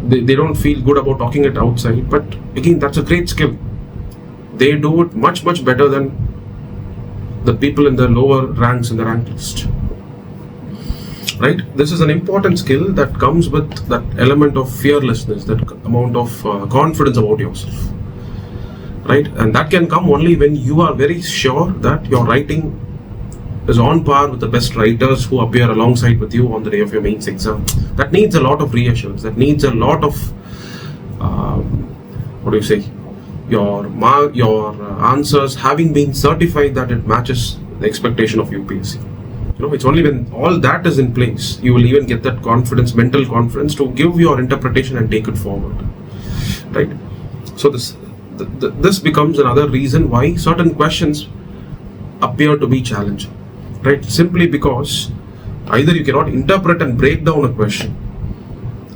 they don't feel good about talking it outside, but again, that's a great skill. They do it much better than the people in the lower ranks in the rank list. Right? This is an important skill that comes with that element of fearlessness, that amount of confidence about yourself. Right? And that can come only when you are very sure that your writing is on par with the best writers who appear alongside with you on the day of your mains exam. That needs a lot of reassurance. That needs a lot of your answers having been certified that it matches the expectation of UPSC. It's only when all that is in place you will even get that confidence, mental confidence, to give your interpretation and take it forward. Right? So this becomes another reason why certain questions appear to be challenging. Right? Simply because either you cannot interpret and break down a question.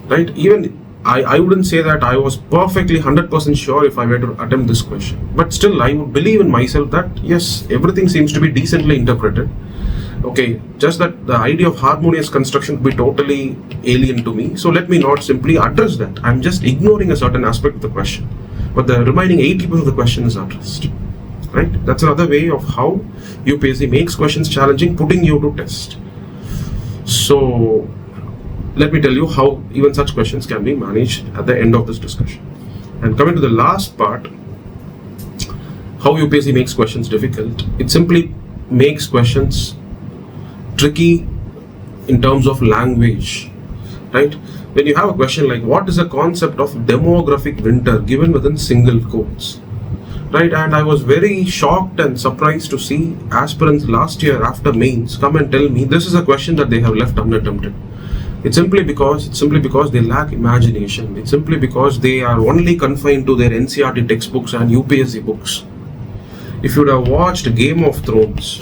Right? Even I wouldn't say that I was perfectly 100% sure if I were to attempt this question, but still I would believe in myself that yes, everything seems to be decently interpreted. Okay, just that the idea of harmonious construction would be totally alien to me, so let me not simply address that. I'm just ignoring a certain aspect of the question, but the remaining 80% of the question is addressed. Right? That's another way of how UPSC makes questions challenging, putting you to test. So let me tell you how even such questions can be managed at the end of this discussion. And coming to the last part, how UPSC makes questions difficult. It simply makes questions tricky in terms of language. Right? When you have a question like, what is the concept of demographic winter, given within single quotes? Right? And I was very shocked and surprised to see aspirants last year after mains come and tell me this is a question that they have left unattempted. It's simply because they lack imagination. It's simply because they are only confined to their NCERT textbooks and UPSC books. If you would have watched Game of Thrones,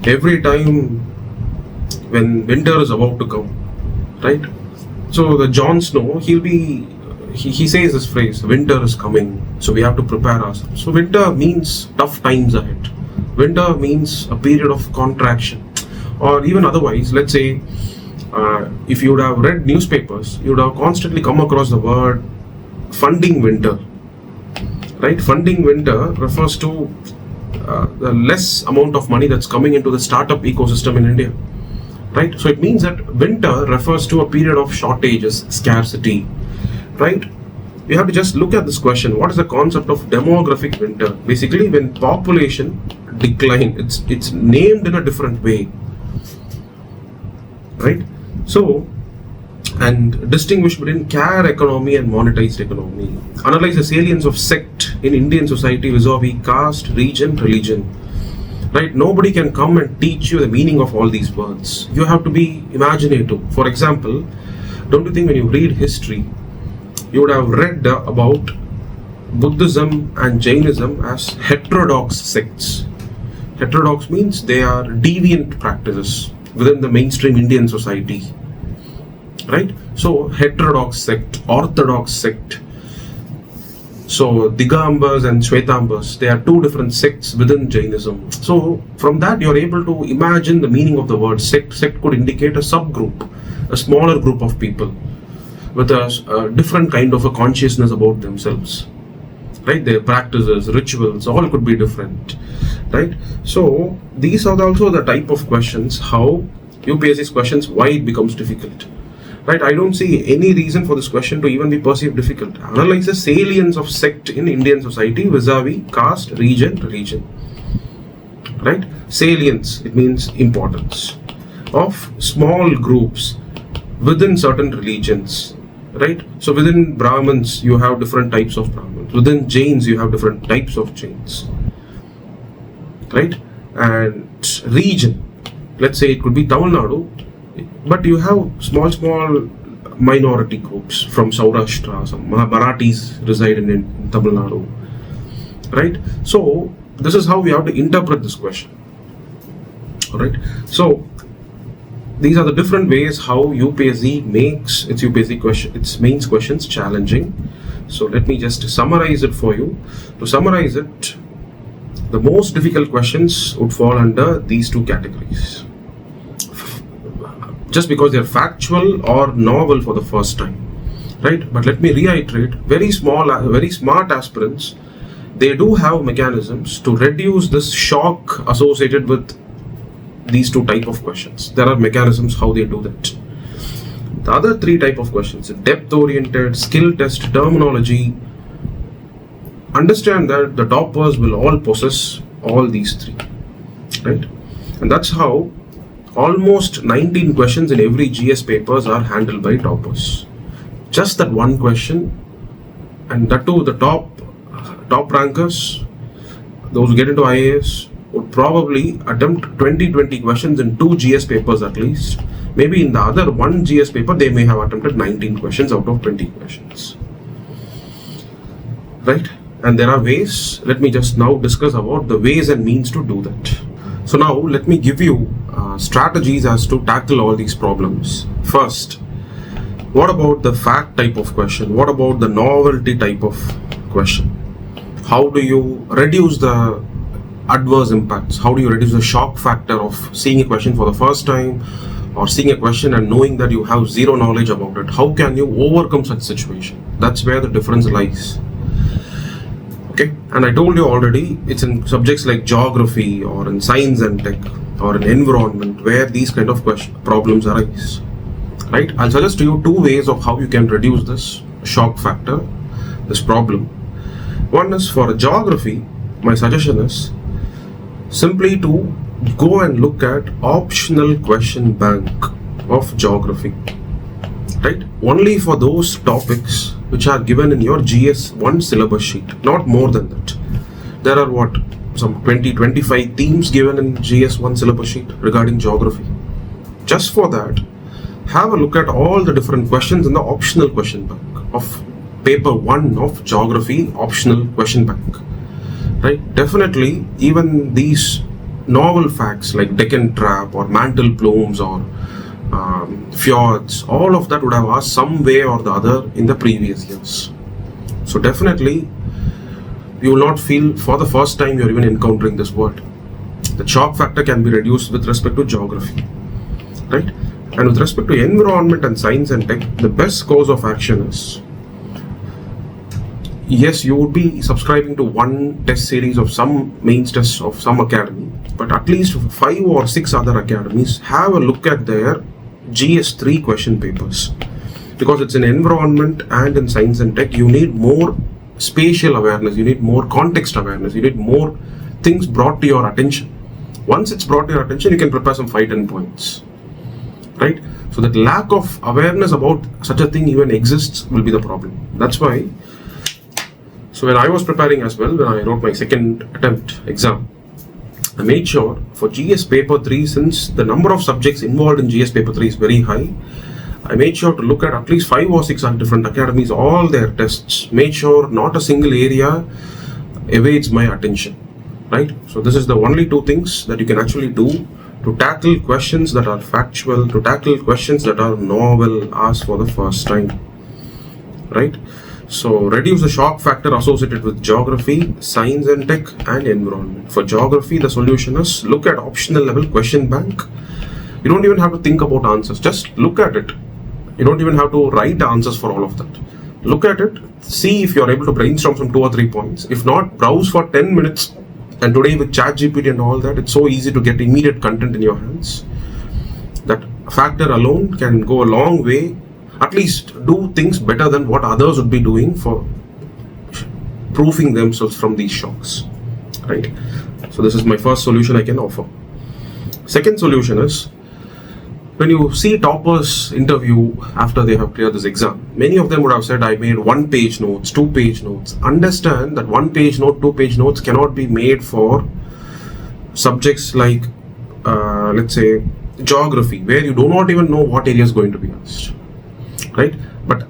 every time when winter is about to come, right? So the Jon Snow, he says this phrase, winter is coming, so we have to prepare ourselves. So winter means tough times ahead. Winter means a period of contraction. Or even otherwise, let's say, if you would have read newspapers, you would have constantly come across the word funding winter. Right? Funding winter refers to the less amount of money that's coming into the startup ecosystem in India. Right? So it means that winter refers to a period of shortages, scarcity. Right? You have to just look at this question. What is the concept of demographic winter? Basically, when population decline, it's named in a different way. Right? So, and distinguish between care economy and monetized economy. Analyze the salience of sect in Indian society vis-a-vis caste, region, religion. Right? Nobody can come and teach you the meaning of all these words. You have to be imaginative. For example, don't you think when you read history, you would have read about Buddhism and Jainism as heterodox sects. Heterodox means they are deviant practices within the mainstream Indian society. Right? So, heterodox sect, orthodox sect. So, Digambas and Shvetambas, they are two different sects within Jainism. So, from that you are able to imagine the meaning of the word sect. Sect could indicate a subgroup, a smaller group of people with a different kind of a consciousness about themselves. Right? Their practices, rituals, all could be different. Right? So, these are also the type of questions, how UPSC's questions, why it becomes difficult. Right? I don't see any reason for this question to even be perceived difficult. Analyze the salience of sect in Indian society vis-a-vis caste, region, religion. Right? Salience, it means importance of small groups within certain religions. Right? So within Brahmins, you have different types of Brahmins. Within Jains, you have different types of Jains. Right? And region, let's say it could be Tamil Nadu, but you have small minority groups from Saurashtra. Some Marathis reside in Tamil Nadu. Right? So this is how we have to interpret this question. Alright? So these are the different ways how UPSC makes its mains questions challenging. So let me just summarize it for you. To summarize it, the most difficult questions would fall under these two categories. Just because they are factual or novel for the first time. Right? But let me reiterate, very smart aspirants they do have mechanisms to reduce this shock associated with these two type of questions. There are mechanisms how they do that. The other three type of questions, depth oriented, skill test, terminology, understand that the toppers will all possess all these three, right? And that's how almost 19 questions in every GS papers are handled by toppers. Just that one question, and that too the top rankers, those who get into IAS, would probably attempt 20 questions in 2 GS papers at least. Maybe in the other 1 GS paper they may have attempted 19 questions out of 20 questions, right? And there are ways. Let me just now discuss about the ways and means to do that. So now let me give you strategies as to tackle all these problems. First, what about the fact type of question? What about the novelty type of question? How do you reduce the adverse impacts? How do you reduce the shock factor of seeing a question for the first time, or seeing a question and knowing that you have zero knowledge about it? How can you overcome such situation? That's where the difference lies. Okay, and I told you already, it's in subjects like geography or in science and tech or in environment where these kind of problems arise, right? I'll suggest to you 2 ways of how you can reduce this shock factor, this problem. One is for geography. My suggestion is simply to go and look at optional question bank of geography, right? Only for those topics which are given in your GS1 syllabus sheet, not more than that. There are some 20-25 themes given in GS1 syllabus sheet regarding geography. Just for that, have a look at all the different questions in the optional question bank of paper 1 of geography optional question bank, right? Definitely, even these novel facts like Deccan Trap or mantle plumes or fjords, all of that would have asked some way or the other in the previous years. So definitely you will not feel for the first time you're even encountering this word. The shock factor can be reduced with respect to geography, right? And with respect to environment and science and tech, the best course of action is, yes, you would be subscribing to one test series of some mains tests of some academy, but at least 5 or 6 other academies, have a look at their GS3 question papers, because it's in environment and in science and tech, you need more spatial awareness, you need more context awareness, you need more things brought to your attention. Once it's brought to your attention, you can prepare some 5-10 points, right? So that lack of awareness about such a thing even exists will be the problem. That's why, so when I was preparing as well, when I wrote my second attempt exam, I made sure for GS paper 3, since the number of subjects involved in GS paper 3 is very high, I made sure to look at least 5 or 6 different academies, all their tests, made sure not a single area evades my attention, right? So this is the only 2 things that you can actually do to tackle questions that are factual, to tackle questions that are novel, asked for the first time, right? So reduce the shock factor associated with geography, science and tech and environment. For geography, the solution is look at optional level question bank. You don't even have to think about answers, just look at it. You don't even have to write answers for all of that. Look at it, see if you're able to brainstorm some 2 or 3 points. If not, browse for 10 minutes. And today with ChatGPT and all that, it's so easy to get immediate content in your hands. That factor alone can go a long way. At least do things better than what others would be doing for proofing themselves from these shocks, right? So this is my first solution I can offer. Second solution is, when you see toppers interview after they have cleared this exam, many of them would have said, I made 1-page notes, 2-page notes. Understand that 1-page note, 2-page notes cannot be made for subjects like, let's say, geography, where you do not even know what area is going to be asked, right? But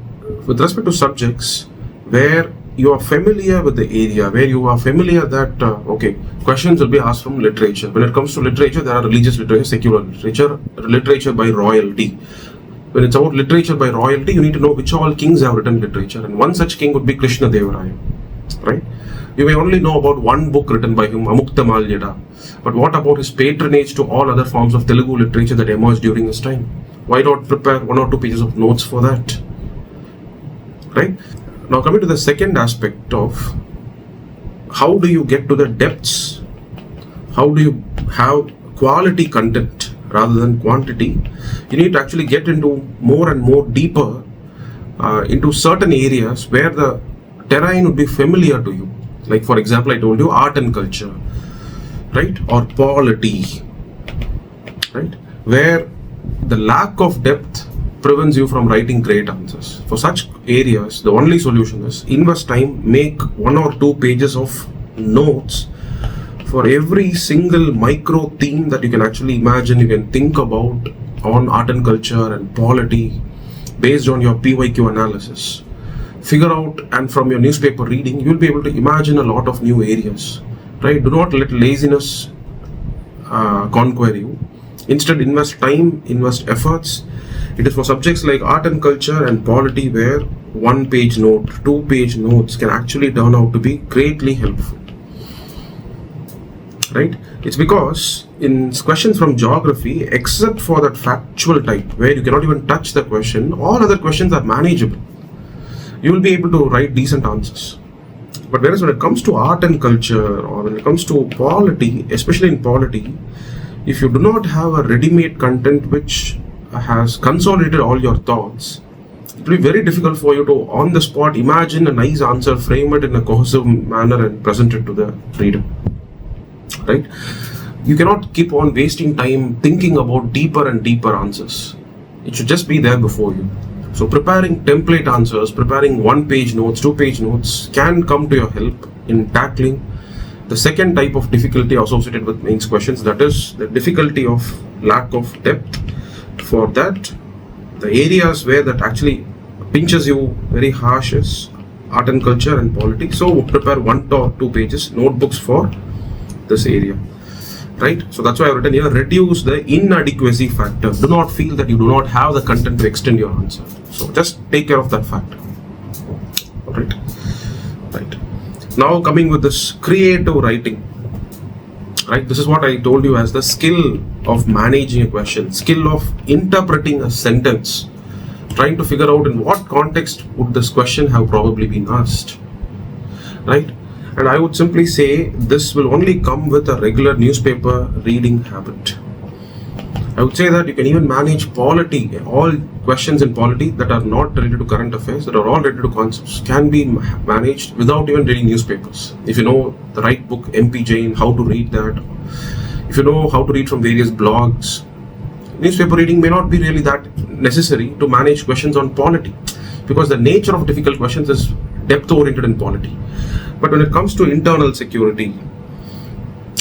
with respect to subjects where you are familiar with the area, where you are familiar that, questions will be asked from literature. When it comes to literature, there are religious literature, secular literature, literature by royalty. When it's about literature by royalty, you need to know which all kings have written literature. And one such king would be Krishna Devaraya, right? You may only know about one book written by him, Amukta Malyada. But what about his patronage to all other forms of Telugu literature that emerged during his time? Why not prepare 1 or 2 pages of notes for that, right? Now coming to the second aspect of how do you get to the depths? How do you have quality content rather than quantity? You need to actually get into more and more deeper into certain areas where the terrain would be familiar to you. Like for example, I told you art and culture, right? Or polity, right? Where the lack of depth prevents you from writing great answers. For such areas, the only solution is invest time, make 1 or 2 pages of notes for every single micro theme that you can actually imagine, you can think about on art and culture and polity based on your PYQ analysis. Figure out, and from your newspaper reading, you will be able to imagine a lot of new areas, right? Do not let laziness conquer you. Instead, invest time, invest efforts. It is for subjects like art and culture and polity where 1-page note, 2-page notes can actually turn out to be greatly helpful, right? It's because in questions from geography, except for that factual type where you cannot even touch the question, all other questions are manageable. You will be able to write decent answers. But whereas when it comes to art and culture, or when it comes to polity, especially in polity, if you do not have a ready-made content which has consolidated all your thoughts, it will be very difficult for you to on the spot imagine a nice answer, frame it in a cohesive manner and present it to the reader, right? You cannot keep on wasting time thinking about deeper and deeper answers. It should just be there before you. So preparing template answers, preparing 1-page notes, 2-page notes can come to your help in tackling the second type of difficulty associated with mains questions, that is the difficulty of lack of depth. For that, the areas where that actually pinches you very harsh is art and culture and polity. So prepare 1 or 2 pages notebooks for this area, right? So that's why I've written here, reduce the inadequacy factor. Do not feel that you do not have the content to extend your answer. So just take care of that factor, right? Now coming with this creative writing, right? This is what I told you as the skill of managing a question, skill of interpreting a sentence, trying to figure out in what context would this question have probably been asked, right? And I would simply say this will only come with a regular newspaper reading habit. I would say that you can even manage polity. All questions in polity that are not related to current affairs, that are all related to concepts, can be managed without even reading newspapers. If you know the right book, MP Jain, how to read that, if you know how to read from various blogs, newspaper reading may not be really that necessary to manage questions on polity, because the nature of difficult questions is depth oriented in polity. But when it comes to internal security,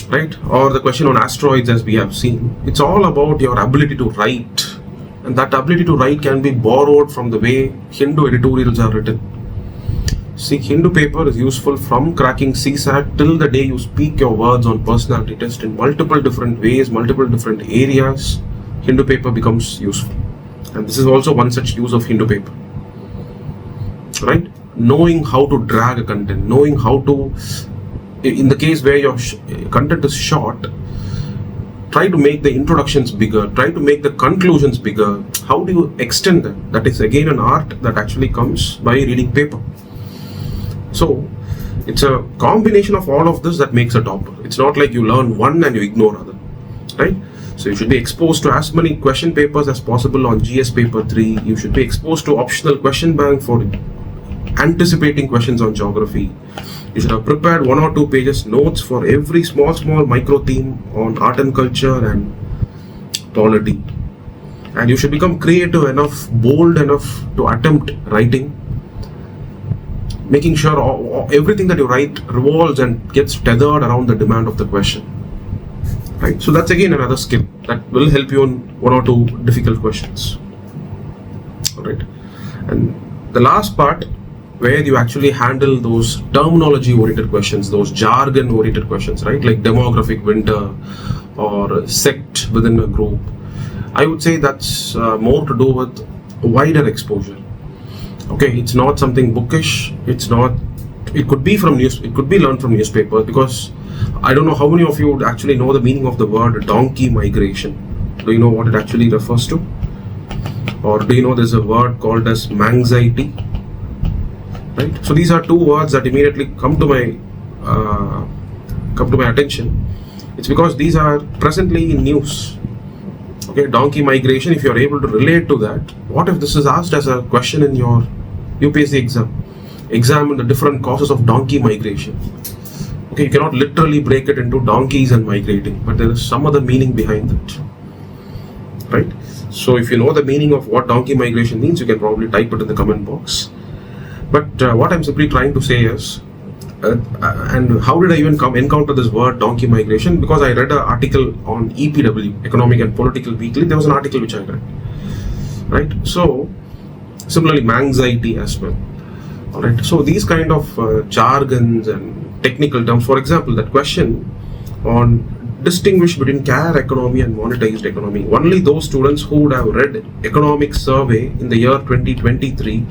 right, or the question on asteroids, as we have seen, it's all about your ability to write, and that ability to write can be borrowed from the way Hindu editorials are written. See, Hindu paper is useful from cracking CSAT till the day you speak your words on personality test in multiple different ways, multiple different areas. Hindu paper becomes useful, and this is also one such use of Hindu paper, right? Knowing how to drag a content, knowing how to, in the case where your content is short, try to make the introductions bigger, try to make the conclusions bigger. How do you extend them? That is again an art that actually comes by reading paper. So it's a combination of all of this that makes a topper. It's not like you learn one and you ignore other, right? So you should be exposed to as many question papers as possible on GS paper 3. You should be exposed to optional question bank for anticipating questions on geography. You should have prepared 1 or 2 pages notes for every small micro theme on art and culture and polity. And you should become creative enough, bold enough to attempt writing, making sure everything that you write revolves and gets tethered around the demand of the question, right? So that's again another skill that will help you on 1 or 2 difficult questions, all right? And the last part, where you actually handle those terminology oriented questions, those jargon oriented questions, right? Like demographic winter or sect within a group. I would say that's more to do with wider exposure. Okay, it's not something bookish. It could be learned from newspapers, because I don't know how many of you would actually know the meaning of the word donkey migration. Do you know what it actually refers to? Or do you know there's a word called as anxiety? Right? So these are 2 words that immediately come to my come to my attention, it's because these are presently in news. Okay, donkey migration, if you're able to relate to that, what if this is asked as a question in your UPSC exam? Examine the different causes of donkey migration. Okay, you cannot literally break it into donkeys and migrating, but there is some other meaning behind it, right? So if you know the meaning of what donkey migration means, you can probably type it in the comment box. But what I'm simply trying to say is, and how did I even encounter this word donkey migration? Because I read an article on EPW, Economic and Political Weekly. There was an article which I read, right? So similarly, anxiety as well. All right. So these kind of jargons and technical terms. For example, that question on distinguish between care economy and monetized economy. Only those students who would have read economic survey in the year 2023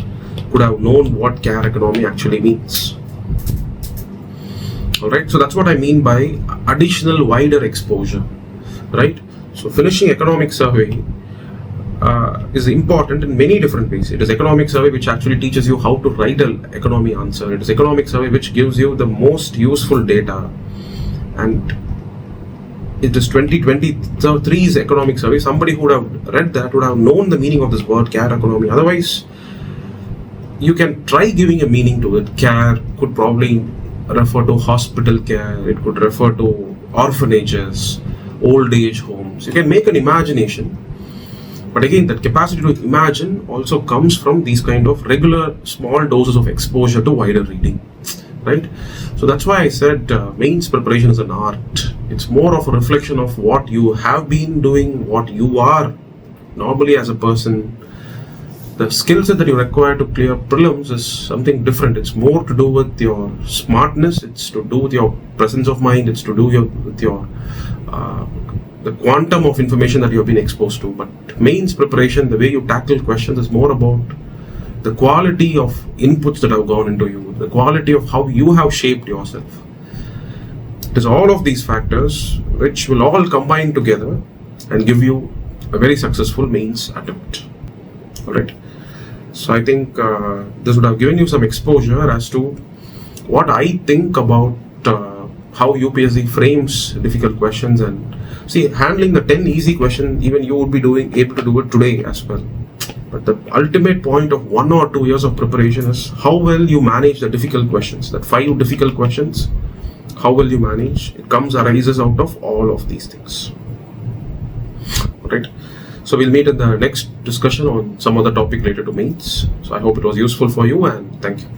could have known what care economy actually means. Alright, so that's what I mean by additional wider exposure, right? So finishing economic survey is important in many different ways. It is economic survey which actually teaches you how to write an economy answer. It is economic survey which gives you the most useful data, and it is 2023's economic survey. Somebody who would have read that would have known the meaning of this word care economy. Otherwise, you can try giving a meaning to it. Care could probably refer to hospital care, it could refer to orphanages, old age homes. You can make an imagination, but again, that capacity to imagine also comes from these kind of regular small doses of exposure to wider reading, right? So that's why I said mains preparation is an art. It's more of a reflection of what you have been doing, what you are normally as a person. The skill set that you require to clear prelims is something different. It's more to do with your smartness, it's to do with your presence of mind, it's to do with your the quantum of information that you have been exposed to. But mains preparation, the way you tackle questions, is more about the quality of inputs that have gone into you, the quality of how you have shaped yourself. It is all of these factors which will all combine together and give you a very successful mains attempt. Alright. So I think this would have given you some exposure as to what I think about how UPSC frames difficult questions. And see, handling the 10 easy questions, even you would be able to do it today as well. But the ultimate point of 1 or 2 years of preparation is how well you manage the difficult questions. That 5 difficult questions, how well you manage, it arises out of all of these things. Alright. So we'll meet in the next discussion on some other topic related to mains. So I hope it was useful for you, and thank you.